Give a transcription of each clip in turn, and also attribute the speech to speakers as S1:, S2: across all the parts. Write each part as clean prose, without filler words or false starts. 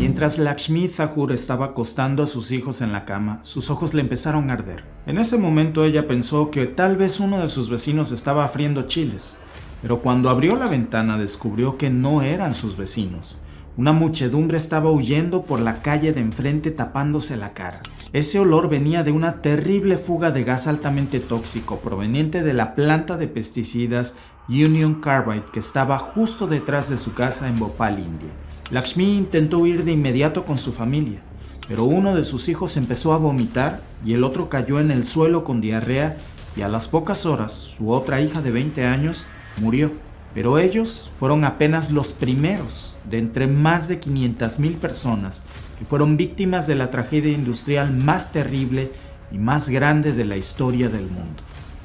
S1: Mientras Lakshmi Thakur estaba acostando a sus hijos en la cama, sus ojos le empezaron a arder. En ese momento ella pensó que tal vez uno de sus vecinos estaba friendo chiles, pero cuando abrió la ventana descubrió que no eran sus vecinos. Una muchedumbre estaba huyendo por la calle de enfrente tapándose la cara. Ese olor venía de una terrible fuga de gas altamente tóxico proveniente de la planta de pesticidas Union Carbide que estaba justo detrás de su casa en Bhopal, India. Lakshmi intentó huir de inmediato con su familia, pero uno de sus hijos empezó a vomitar y el otro cayó en el suelo con diarrea y a las pocas horas su otra hija de 20 años murió. Pero ellos fueron apenas los primeros de entre más de 500,000 personas que fueron víctimas de la tragedia industrial más terrible y más grande de la historia del mundo.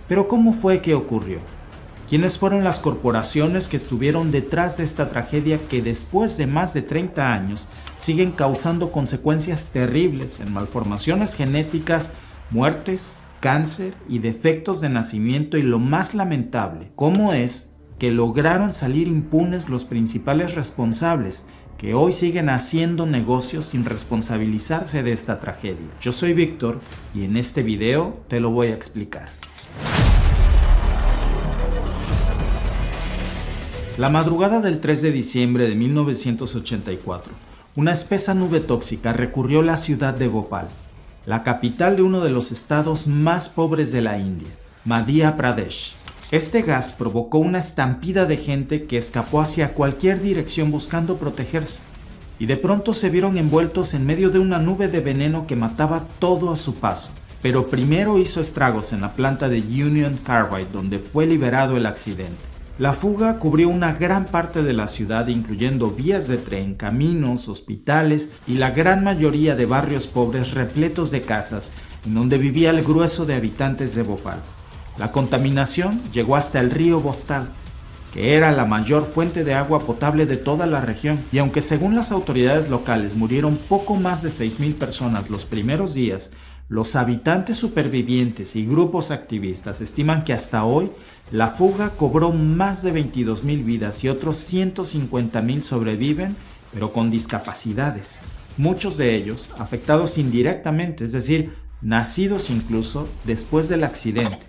S1: Pero ¿cómo fue que ocurrió? ¿Quiénes fueron las corporaciones que estuvieron detrás de esta tragedia que después de más de 30 años siguen causando consecuencias terribles en malformaciones genéticas, muertes, cáncer y defectos de nacimiento? Y lo más lamentable, ¿cómo es que lograron salir impunes los principales responsables que hoy siguen haciendo negocios sin responsabilizarse de esta tragedia? Yo soy Víctor y en este video te lo voy a explicar. La madrugada del 3 de diciembre de 1984, una espesa nube tóxica recorrió la ciudad de Bhopal, la capital de uno de los estados más pobres de la India, Madhya Pradesh. Este gas provocó una estampida de gente que escapó hacia cualquier dirección buscando protegerse, y de pronto se vieron envueltos en medio de una nube de veneno que mataba todo a su paso. Pero primero hizo estragos en la planta de Union Carbide, donde fue liberado el accidente. La fuga cubrió una gran parte de la ciudad, incluyendo vías de tren, caminos, hospitales y la gran mayoría de barrios pobres repletos de casas, en donde vivía el grueso de habitantes de Bhopal. La contaminación llegó hasta el río Bhopal, que era la mayor fuente de agua potable de toda la región, y aunque según las autoridades locales murieron poco más de 6,000 personas los primeros días, los habitantes supervivientes y grupos activistas estiman que hasta hoy la fuga cobró más de 22,000 vidas y otros 150,000 sobreviven, pero con discapacidades, muchos de ellos afectados indirectamente, es decir, nacidos incluso después del accidente.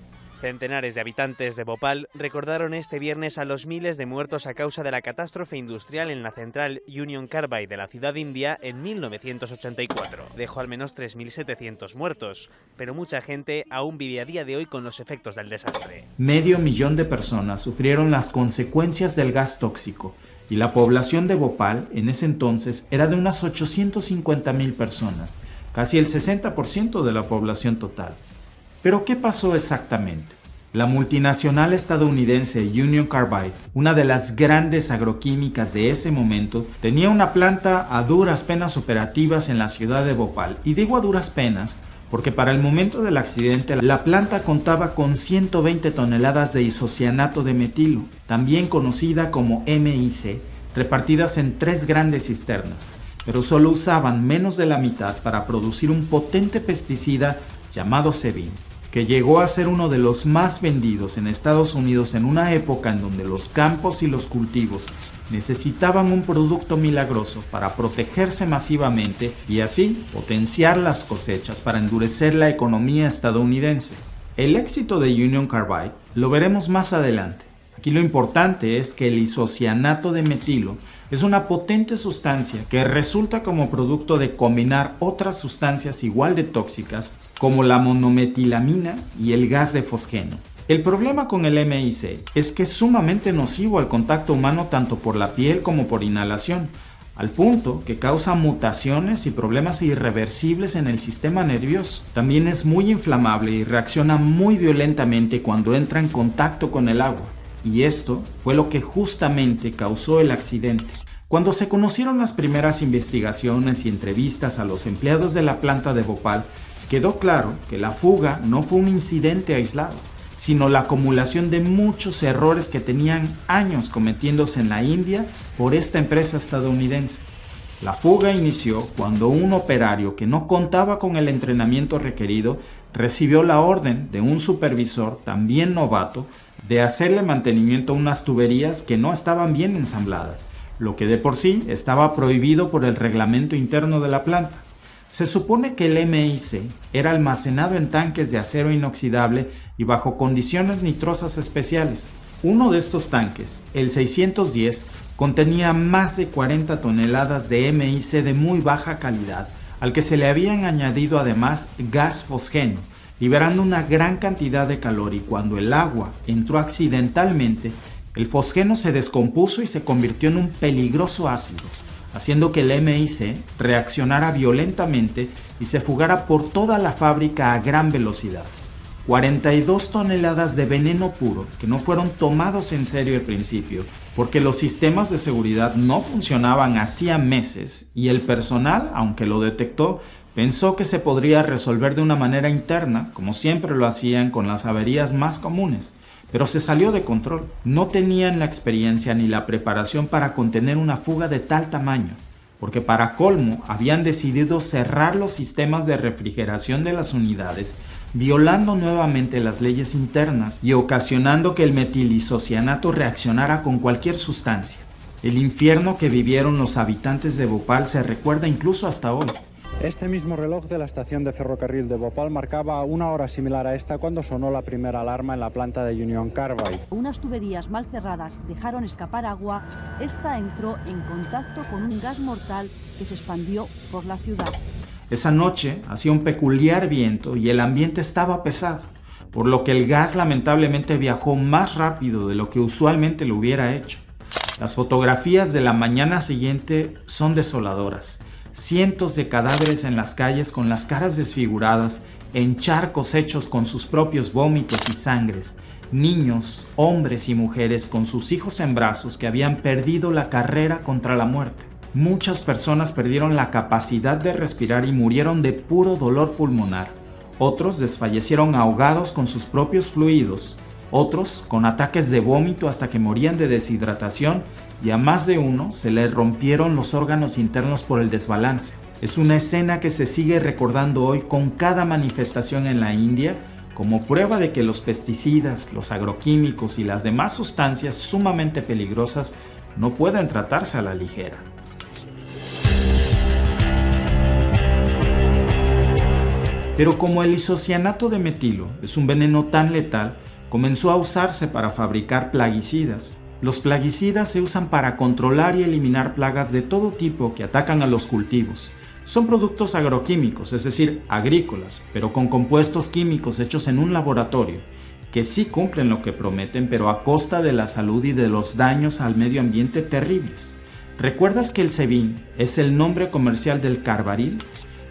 S2: Centenares de habitantes de Bhopal recordaron este viernes a los miles de muertos a causa de la catástrofe industrial en la central Union Carbide de la ciudad india en 1984. Dejó al menos 3.700 muertos, pero mucha gente aún vive a día de hoy con los efectos del desastre.
S1: 500,000 de personas sufrieron las consecuencias del gas tóxico, y la población de Bhopal en ese entonces era de unas 850,000 personas, casi el 60% de la población total. ¿Pero qué pasó exactamente? La multinacional estadounidense Union Carbide, una de las grandes agroquímicas de ese momento, tenía una planta a duras penas operativas en la ciudad de Bhopal. Y digo a duras penas porque para el momento del accidente la planta contaba con 120 toneladas de isocianato de metilo, también conocida como MIC, repartidas en 3 grandes cisternas, pero solo usaban menos de la mitad para producir un potente pesticida llamado Sebin, que llegó a ser uno de los más vendidos en Estados Unidos en una época en donde los campos y los cultivos necesitaban un producto milagroso para protegerse masivamente y así potenciar las cosechas para endurecer la economía estadounidense. El éxito de Union Carbide lo veremos más adelante. Aquí lo importante es que el isocianato de metilo es una potente sustancia que resulta como producto de combinar otras sustancias igual de tóxicas como la monometilamina y el gas de fosgeno. El problema con el MIC es que es sumamente nocivo al contacto humano tanto por la piel como por inhalación, al punto que causa mutaciones y problemas irreversibles en el sistema nervioso. También es muy inflamable y reacciona muy violentamente cuando entra en contacto con el agua. Y esto fue lo que justamente causó el accidente. Cuando se conocieron las primeras investigaciones y entrevistas a los empleados de la planta de Bhopal, quedó claro que la fuga no fue un incidente aislado, sino la acumulación de muchos errores que tenían años cometiéndose en la India por esta empresa estadounidense. La fuga inició cuando un operario que no contaba con el entrenamiento requerido recibió la orden de un supervisor, también novato, de hacerle mantenimiento a unas tuberías que no estaban bien ensambladas, lo que de por sí estaba prohibido por el reglamento interno de la planta. Se supone que el MIC era almacenado en tanques de acero inoxidable y bajo condiciones nitrosas especiales. Uno de estos tanques, el 610, contenía más de 40 toneladas de MIC de muy baja calidad, al que se le habían añadido además gas fosgeno, liberando una gran cantidad de calor, y cuando el agua entró accidentalmente, el fosgeno se descompuso y se convirtió en un peligroso ácido, haciendo que el MIC reaccionara violentamente y se fugara por toda la fábrica a gran velocidad. 42 toneladas de veneno puro que no fueron tomados en serio al principio, porque los sistemas de seguridad no funcionaban hacía meses y el personal, aunque lo detectó, pensó que se podría resolver de una manera interna, como siempre lo hacían con las averías más comunes. Pero se salió de control. No tenían la experiencia ni la preparación para contener una fuga de tal tamaño, porque para colmo habían decidido cerrar los sistemas de refrigeración de las unidades, violando nuevamente las leyes internas y ocasionando que el metilisocianato reaccionara con cualquier sustancia. El infierno que vivieron los habitantes de Bhopal se recuerda incluso hasta hoy.
S3: Este mismo reloj de la estación de ferrocarril de Bhopal marcaba una hora similar a esta cuando sonó la primera alarma en la planta de Union Carbide.
S4: Unas tuberías mal cerradas dejaron escapar agua. Esta entró en contacto con un gas mortal que se expandió por la ciudad.
S1: Esa noche hacía un peculiar viento y el ambiente estaba pesado, por lo que el gas lamentablemente viajó más rápido de lo que usualmente lo hubiera hecho. Las fotografías de la mañana siguiente son desoladoras. Cientos de cadáveres en las calles con las caras desfiguradas, en charcos hechos con sus propios vómitos y sangres. Niños, hombres y mujeres con sus hijos en brazos que habían perdido la carrera contra la muerte. Muchas personas perdieron la capacidad de respirar y murieron de puro dolor pulmonar. Otros desfallecieron ahogados con sus propios fluidos. Otros con ataques de vómito hasta que morían de deshidratación, y a más de uno se le rompieron los órganos internos por el desbalance. Es una escena que se sigue recordando hoy con cada manifestación en la India, como prueba de que los pesticidas, los agroquímicos y las demás sustancias sumamente peligrosas no pueden tratarse a la ligera. Pero como el isocianato de metilo es un veneno tan letal, comenzó a usarse para fabricar plaguicidas. Los plaguicidas se usan para controlar y eliminar plagas de todo tipo que atacan a los cultivos. Son productos agroquímicos, es decir, agrícolas, pero con compuestos químicos hechos en un laboratorio, que sí cumplen lo que prometen, pero a costa de la salud y de los daños al medio ambiente terribles. ¿Recuerdas que el Sebin es el nombre comercial del carbaril?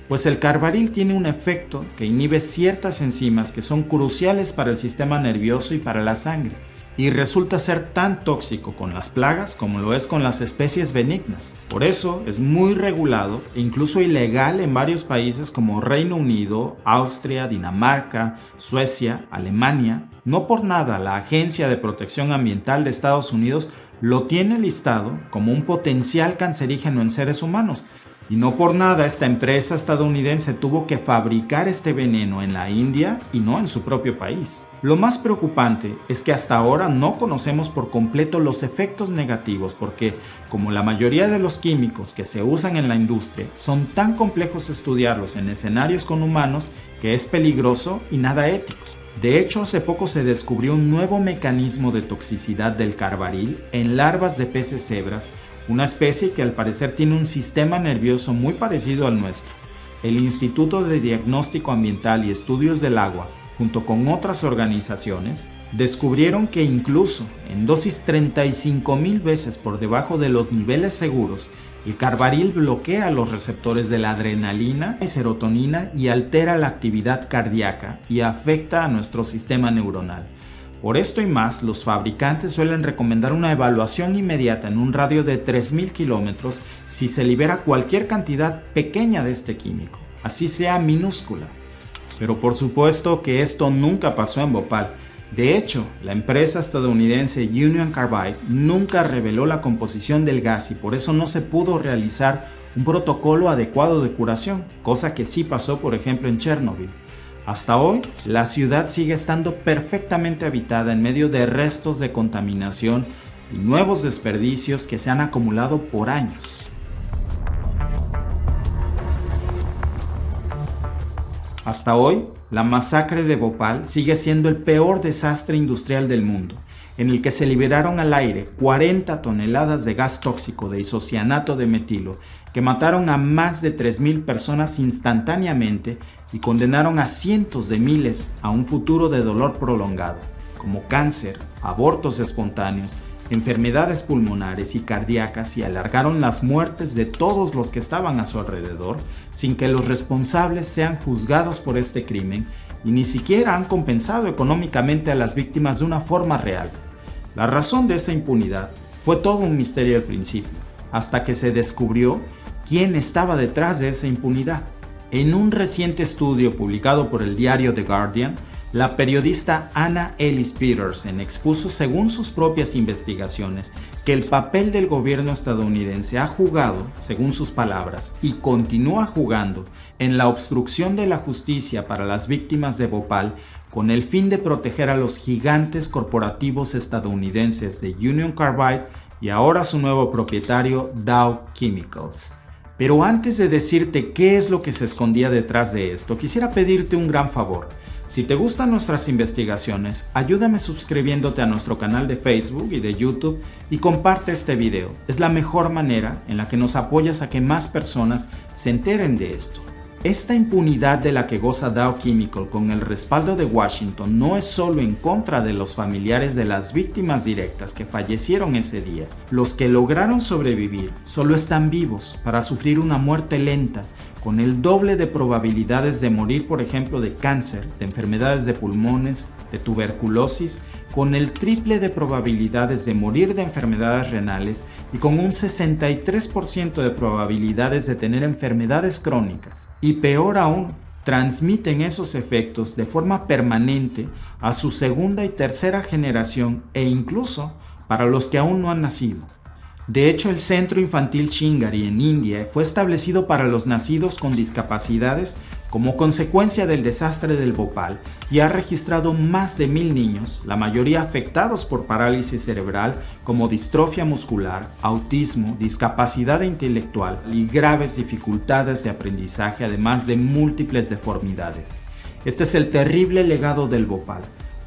S1: Pues el carbaril tiene un efecto que inhibe ciertas enzimas que son cruciales para el sistema nervioso y para la sangre, y resulta ser tan tóxico con las plagas como lo es con las especies benignas. Por eso es muy regulado e incluso ilegal en varios países como Reino Unido, Austria, Dinamarca, Suecia, Alemania. No por nada la Agencia de Protección Ambiental de Estados Unidos lo tiene listado como un potencial cancerígeno en seres humanos. Y no por nada esta empresa estadounidense tuvo que fabricar este veneno en la India y no en su propio país. Lo más preocupante es que hasta ahora no conocemos por completo los efectos negativos porque, como la mayoría de los químicos que se usan en la industria, son tan complejos estudiarlos en escenarios con humanos que es peligroso y nada ético. De hecho, hace poco se descubrió un nuevo mecanismo de toxicidad del carbaril en larvas de peces cebras, una especie que al parecer tiene un sistema nervioso muy parecido al nuestro. El Instituto de Diagnóstico Ambiental y Estudios del Agua, junto con otras organizaciones, descubrieron que incluso en dosis 35,000 veces por debajo de los niveles seguros, el carbaril bloquea los receptores de la adrenalina y serotonina y altera la actividad cardíaca y afecta a nuestro sistema neuronal. Por esto y más, los fabricantes suelen recomendar una evaluación inmediata en un radio de 3,000 kilómetros si se libera cualquier cantidad pequeña de este químico, así sea minúscula. Pero por supuesto que esto nunca pasó en Bhopal. De hecho, la empresa estadounidense Union Carbide nunca reveló la composición del gas y por eso no se pudo realizar un protocolo adecuado de curación, cosa que sí pasó por ejemplo en Chernobyl. Hasta hoy, la ciudad sigue estando perfectamente habitada en medio de restos de contaminación y nuevos desperdicios que se han acumulado por años. Hasta hoy, la masacre de Bhopal sigue siendo el peor desastre industrial del mundo, en el que se liberaron al aire 40 toneladas de gas tóxico de isocianato de metilo que mataron a más de 3.000 personas instantáneamente y condenaron a cientos de miles a un futuro de dolor prolongado, como cáncer, abortos espontáneos, enfermedades pulmonares y cardíacas, y alargaron las muertes de todos los que estaban a su alrededor sin que los responsables sean juzgados por este crimen y ni siquiera han compensado económicamente a las víctimas de una forma real. La razón de esa impunidad fue todo un misterio al principio, hasta que se descubrió quién estaba detrás de esa impunidad. En un reciente estudio publicado por el diario The Guardian, la periodista Anna Ellis Peterson expuso, según sus propias investigaciones, que el papel del gobierno estadounidense ha jugado, según sus palabras, y continúa jugando en la obstrucción de la justicia para las víctimas de Bhopal con el fin de proteger a los gigantes corporativos estadounidenses de Union Carbide y ahora su nuevo propietario Dow Chemicals. Pero antes de decirte qué es lo que se escondía detrás de esto, quisiera pedirte un gran favor. Si te gustan nuestras investigaciones, ayúdame suscribiéndote a nuestro canal de Facebook y de YouTube y comparte este video. Es la mejor manera en la que nos apoyas a que más personas se enteren de esto. Esta impunidad de la que goza Dow Chemical con el respaldo de Washington no es solo en contra de los familiares de las víctimas directas que fallecieron ese día. Los que lograron sobrevivir solo están vivos para sufrir una muerte lenta, con el doble de probabilidades de morir, por ejemplo, de cáncer, de enfermedades de pulmones, de tuberculosis, con el triple de probabilidades de morir de enfermedades renales y con un 63% de probabilidades de tener enfermedades crónicas. Y peor aún, transmiten esos efectos de forma permanente a su segunda y tercera generación e incluso para los que aún no han nacido. De hecho, el Centro Infantil Chingari en India fue establecido para los nacidos con discapacidades como consecuencia del desastre del Bhopal y ha registrado más de 1.000 niños, la mayoría afectados por parálisis cerebral como distrofia muscular, autismo, discapacidad intelectual y graves dificultades de aprendizaje, además de múltiples deformidades. Este es el terrible legado del Bhopal.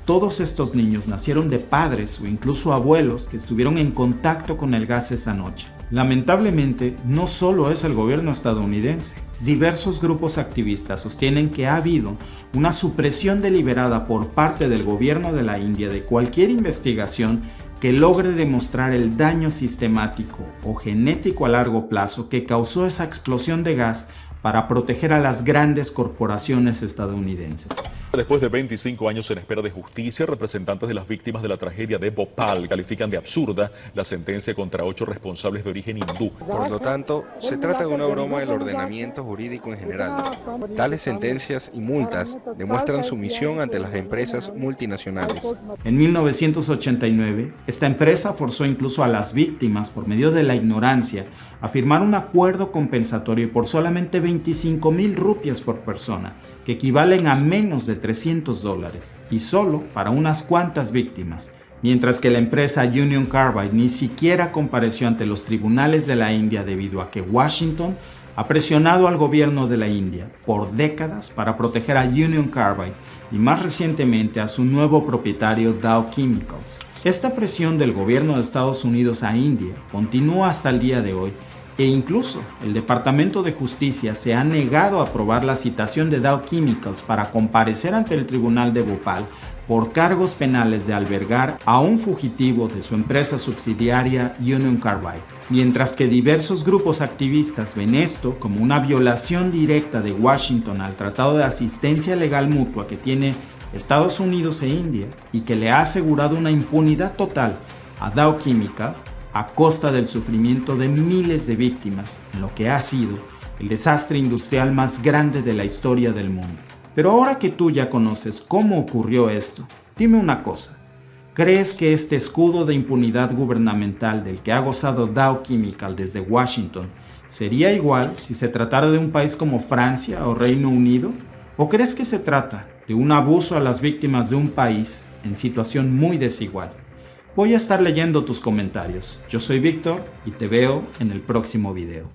S1: Todos estos niños nacieron de padres o incluso abuelos que estuvieron en contacto con el gas esa noche. Lamentablemente, no solo es el gobierno estadounidense. Diversos grupos activistas sostienen que ha habido una supresión deliberada por parte del gobierno de la India de cualquier investigación que logre demostrar el daño sistemático o genético a largo plazo que causó esa explosión de gas para proteger a las grandes corporaciones estadounidenses.
S5: Después de 25 años en espera de justicia, representantes de las víctimas de la tragedia de Bhopal califican de absurda la sentencia contra 8 responsables de origen hindú.
S6: Por lo tanto, se trata de una broma del ordenamiento jurídico en general. Tales sentencias y multas demuestran sumisión ante las empresas multinacionales.
S1: En 1989, esta empresa forzó incluso a las víctimas, por medio de la ignorancia, a firmar un acuerdo compensatorio por solamente 25,000 rupias por persona, que equivalen a menos de $300, y solo para unas cuantas víctimas, mientras que la empresa Union Carbide ni siquiera compareció ante los tribunales de la India debido a que Washington ha presionado al gobierno de la India por décadas para proteger a Union Carbide y más recientemente a su nuevo propietario Dow Chemicals. Esta presión del gobierno de Estados Unidos a India continúa hasta el día de hoy, e incluso el Departamento de Justicia se ha negado a aprobar la citación de Dow Chemicals para comparecer ante el Tribunal de Bhopal por cargos penales de albergar a un fugitivo de su empresa subsidiaria Union Carbide, mientras que diversos grupos activistas ven esto como una violación directa de Washington al Tratado de Asistencia Legal Mutua que tiene Estados Unidos e India y que le ha asegurado una impunidad total a Dow Chemical a costa del sufrimiento de miles de víctimas en lo que ha sido el desastre industrial más grande de la historia del mundo. Pero ahora que tú ya conoces cómo ocurrió esto, dime una cosa. ¿Crees que este escudo de impunidad gubernamental del que ha gozado Dow Chemical desde Washington sería igual si se tratara de un país como Francia o Reino Unido? ¿O crees que se trata de un abuso a las víctimas de un país en situación muy desigual? Voy a estar leyendo tus comentarios. Yo soy Víctor y te veo en el próximo video.